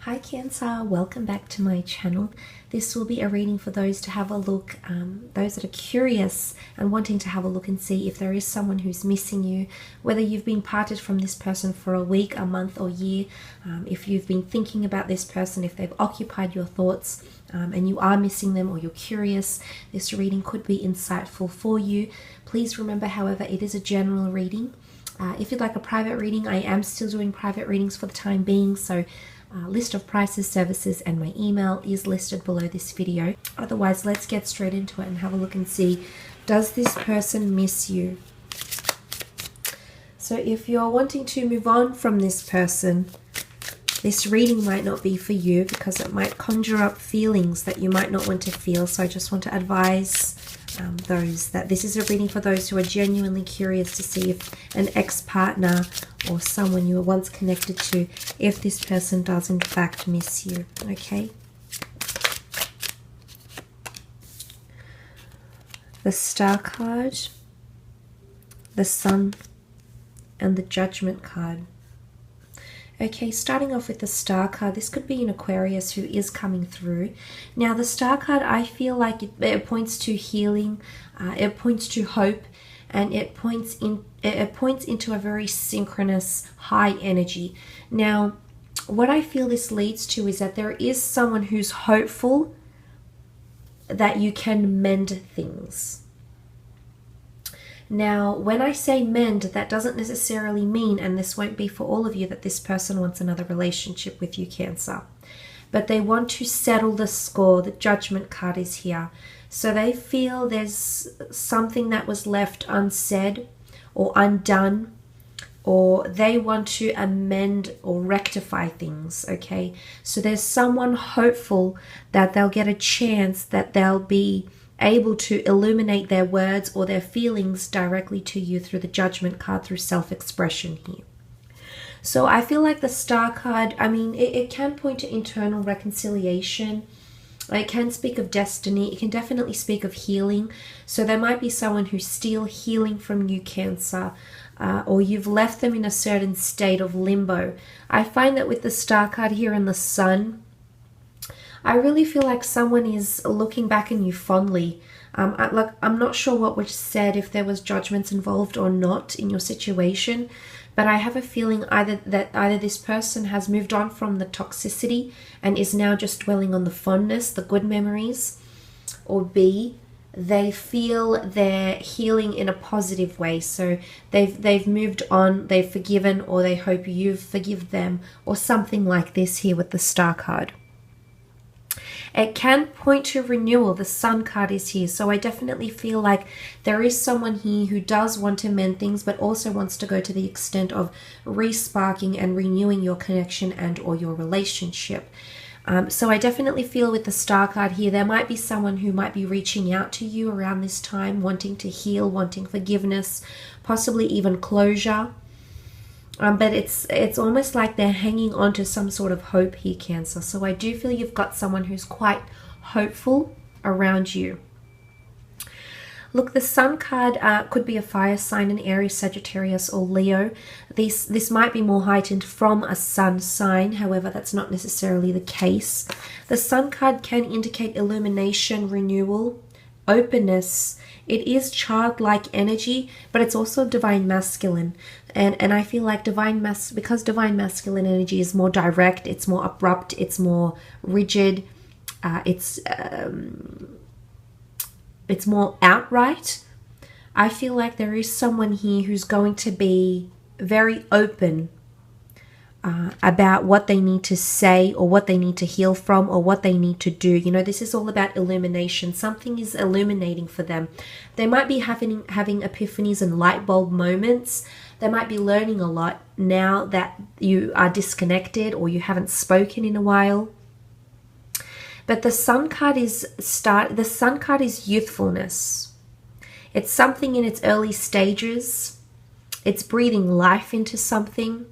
Hi Cancer, welcome back to my channel. This will be a reading for those to have a look, those that are curious and wanting to have a look and see if there is someone who's missing you, whether you've been parted from this person for a week, a month or year, if you've been thinking about this person, if they've occupied your thoughts and you are missing them or you're curious, this reading could be insightful for you. Please remember, however, it is a general reading. If you'd like a private reading, I am still doing private readings for the time being, so list of prices, services, and my email is listed below this video. Otherwise, let's get straight into it and have a look and see, does this person miss you? So if you're wanting to move on from this person, this reading might not be for you because it might conjure up feelings that you might not want to feel. So I just want to advise those that this is a reading for those who are genuinely curious to see if an ex-partner or someone you were once connected to, if this person does in fact miss you. Okay, the Star card, the Sun, and the Judgment card. Okay, starting off with the Star card, this could be an Aquarius who is coming through. Now, the Star card, I feel like it points to healing, it points to hope, and it points into a very synchronous, high energy. Now, what I feel this leads to is that there is someone who's hopeful that you can mend things. Now, when I say mend, that doesn't necessarily mean, and this won't be for all of you, that this person wants another relationship with you, Cancer. But they want to settle the score. The Judgment card is here. So they feel there's something that was left unsaid or undone, or they want to amend or rectify things, okay? So there's someone hopeful that they'll get a chance, that they'll be able to illuminate their words or their feelings directly to you through the Judgment card, through self-expression here. So I feel like the Star card, I mean, it can point to internal reconciliation. It can speak of destiny. It can definitely speak of healing. So there might be someone who's still healing from you, Cancer, or you've left them in a certain state of limbo. I find that with the Star card here and the Sun, I really feel like someone is looking back on you fondly. I'm not sure what was said, if there was judgments involved or not in your situation, but I have a feeling either this person has moved on from the toxicity and is now just dwelling on the fondness, the good memories, or B, they feel they're healing in a positive way. So they've moved on, they've forgiven, or they hope you've forgiven them, or something like this here with the Star card. It can point to renewal. The Sun card is here. So I definitely feel like there is someone here who does want to mend things, but also wants to go to the extent of re-sparking and renewing your connection and or your relationship. So I definitely feel with the Star card here, there might be someone who might be reaching out to you around this time, wanting to heal, wanting forgiveness, possibly even closure. But it's almost like they're hanging on to some sort of hope here, Cancer. So I do feel you've got someone who's quite hopeful around you. Look, the Sun card could be a fire sign, an Aries, Sagittarius, or Leo. This might be more heightened from a Sun sign. However, that's not necessarily the case. The Sun card can indicate illumination, renewal, openness. It is childlike energy, but it's also divine masculine. And I feel like because divine masculine energy is more direct, it's more abrupt, it's more rigid, it's more outright. I feel like there is someone here who's going to be very open about what they need to say, or what they need to heal from, or what they need to do. You know, this is all about illumination. Something is illuminating for them. They might be having epiphanies and light bulb moments. They might be learning a lot now that you are disconnected or you haven't spoken in a while. But the Sun card is youthfulness. It's something in its early stages. It's breathing life into something.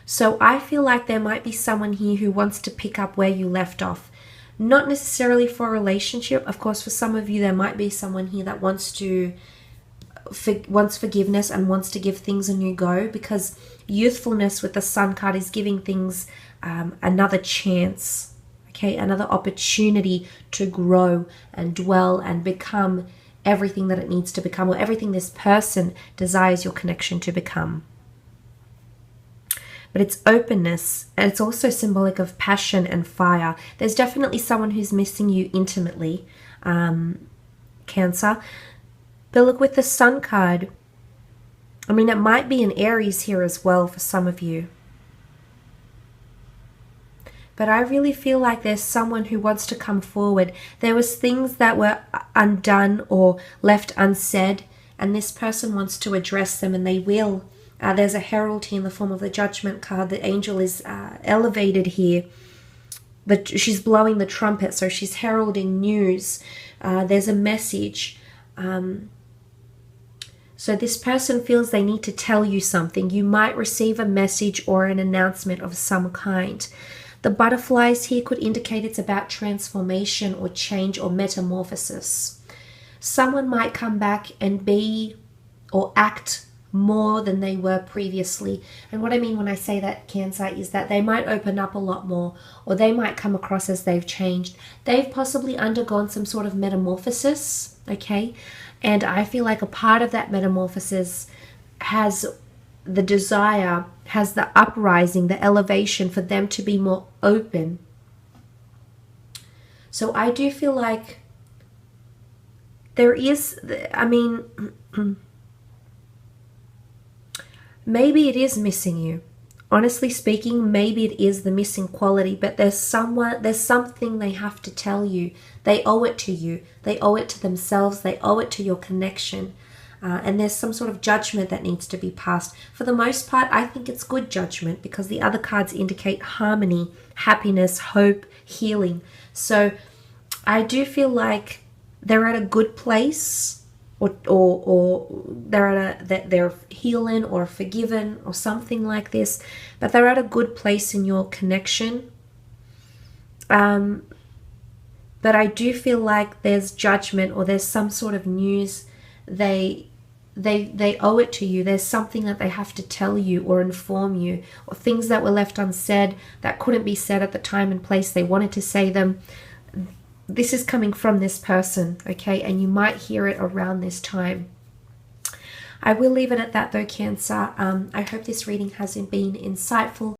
So I feel like there might be someone here who wants to pick up where you left off. Not necessarily for a relationship. Of course, for some of you, there might be someone here that wants forgiveness and wants to give things a new go, because youthfulness with the Sun card is giving things another chance, okay, another opportunity to grow and dwell and become everything that it needs to become, or everything this person desires your connection to become. But it's openness, and it's also symbolic of passion and fire. There's definitely someone who's missing you intimately, Cancer. But look, with the Sun card, I mean, it might be an Aries here as well for some of you. But I really feel like there's someone who wants to come forward. There was things that were undone or left unsaid, and this person wants to address them, and they will. There's a herald here in the form of the Judgment card. The angel is elevated here. But she's blowing the trumpet, so she's heralding news. There's a message. So this person feels they need to tell you something. You might receive a message or an announcement of some kind. The butterflies here could indicate it's about transformation or change or metamorphosis. Someone might come back and be or act more than they were previously. And what I mean when I say that, Cancer, is that they might open up a lot more, or they might come across as they've changed. They've possibly undergone some sort of metamorphosis, okay? And I feel like a part of that metamorphosis has the desire, has the uprising, the elevation for them to be more open. So I do feel like there is, I mean, maybe it is missing you. Honestly speaking, maybe it is the missing quality, but there's something they have to tell you. They owe it to you. They owe it to themselves. They owe it to your connection. And there's some sort of judgment that needs to be passed. For the most part, I think it's good judgment, because the other cards indicate harmony, happiness, hope, healing. So I do feel like they're at a good place. Or they're healing or forgiven or something like this, but they're at a good place in your connection. But I do feel like there's judgment, or there's some sort of news. They owe it to you. There's something that they have to tell you or inform you, or things that were left unsaid that couldn't be said at the time and place they wanted to say them. This is coming from this person, okay? And you might hear it around this time. I will leave it at that though, Cancer. I hope this reading has been insightful.